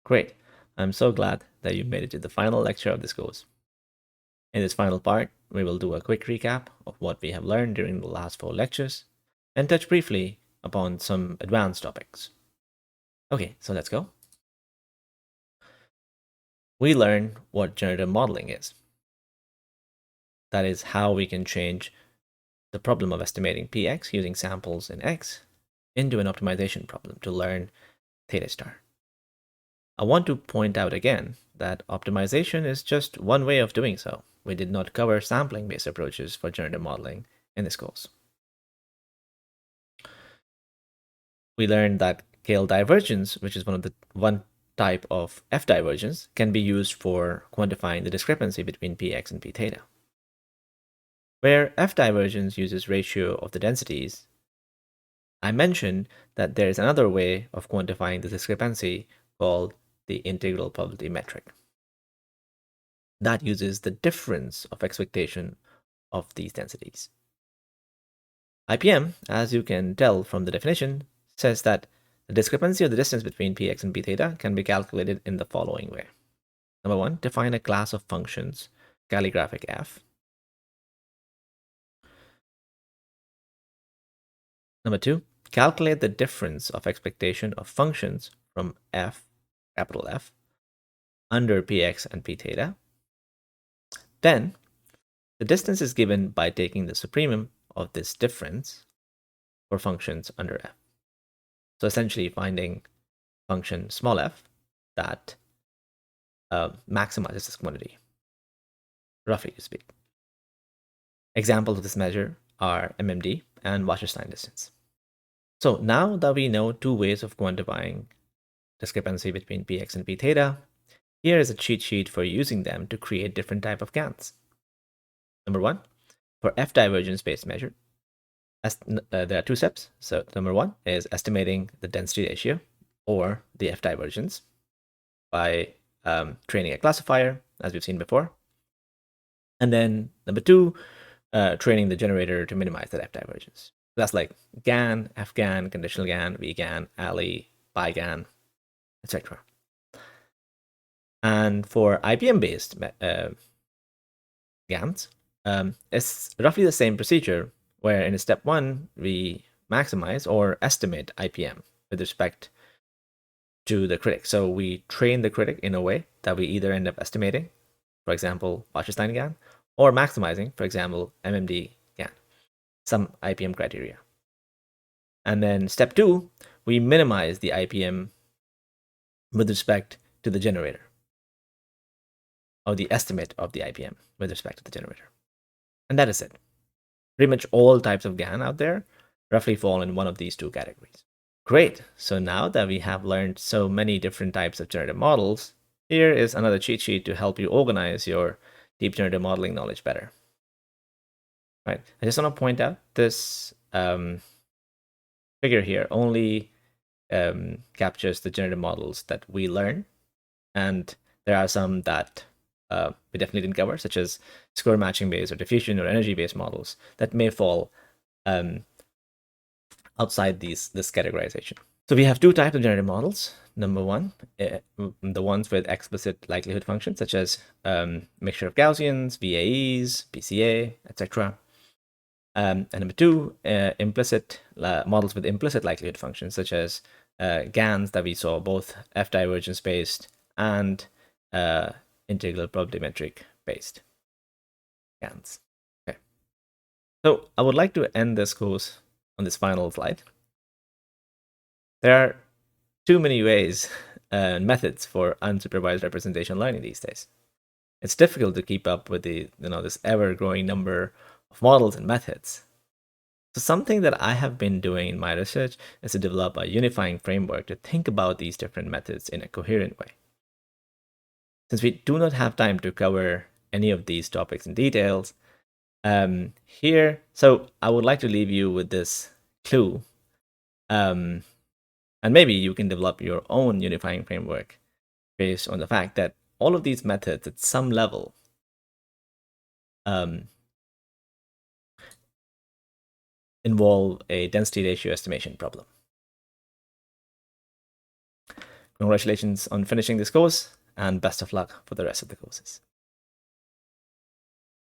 Great. I'm so glad that you made it to the final lecture of this course. In this final part, we will do a quick recap of what we have learned during the last 4 lectures and touch briefly upon some advanced topics. Okay, so let's go. We learned what generative modeling is. That is how we can change the problem of estimating px using samples in x into an optimization problem to learn theta star. I want to point out again that optimization is just one way of doing so. We did not cover sampling-based approaches for generative modeling in this course. We learned that KL divergence, which is one type of F divergence, can be used for quantifying the discrepancy between Px and P theta. Where F divergence uses ratio of the densities, I mentioned that there is another way of quantifying the discrepancy called the integral probability metric. That uses the difference of expectation of these densities. IPM, as you can tell from the definition, says that the discrepancy of the distance between Px and P theta can be calculated in the following way. Number 1, define a class of functions, calligraphic F. Number 2, calculate the difference of expectation of functions from F, capital F, under Px and P theta. Then, the distance is given by taking the supremum of this difference for functions under F. So essentially finding function small f that maximizes this quantity, roughly to speak. Examples of this measure are MMD and Wasserstein distance. So now that we know 2 ways of quantifying discrepancy between Px and P theta, here is a cheat sheet for using them to create different type of GANs. Number 1, for F divergence based measure, there are 2 steps. So number 1 is estimating the density ratio or the F divergence by training a classifier, as we've seen before. And then number 2, training the generator to minimize that F divergence. That's like GAN, FGAN, conditional GAN, VGAN, ALI, BiGAN, etc. And for IPM-based GANs, it's roughly the same procedure, where in step 1, we maximize or estimate IPM with respect to the critic. So we train the critic in a way that we either end up estimating, for example, Wasserstein GAN, or maximizing, for example, MMD GAN, some IPM criteria. And then step 2, we minimize the IPM with respect to the generator, or the estimate of the IPM with respect to the generator. And that is it. Pretty much all types of GAN out there roughly fall in one of these 2 categories. Great. So now that we have learned so many different types of generative models, here is another cheat sheet to help you organize your deep generative modeling knowledge better. Right. I just want to point out this figure here only captures the generative models that we learn, and there are some that we definitely didn't cover, such as score matching based or diffusion or energy based models that may fall outside this categorization. So we have 2 types of generative models. Number 1, the ones with explicit likelihood functions, such as mixture of Gaussians, VAEs, PCA, etc. And number 2, implicit models with implicit likelihood functions, such as GANs that we saw, both F divergence based and integral probability metric based GANs. Okay. So I would like to end this course on this final slide. There are too many ways and methods for unsupervised representation learning these days. It's difficult to keep up with this ever-growing number of models and methods. So something that I have been doing in my research is to develop a unifying framework to think about these different methods in a coherent way. Since we do not have time to cover any of these topics in details here, so I would like to leave you with this clue. And maybe you can develop your own unifying framework based on the fact that all of these methods at some level involve a density ratio estimation problem. Congratulations on finishing this course, and best of luck for the rest of the courses.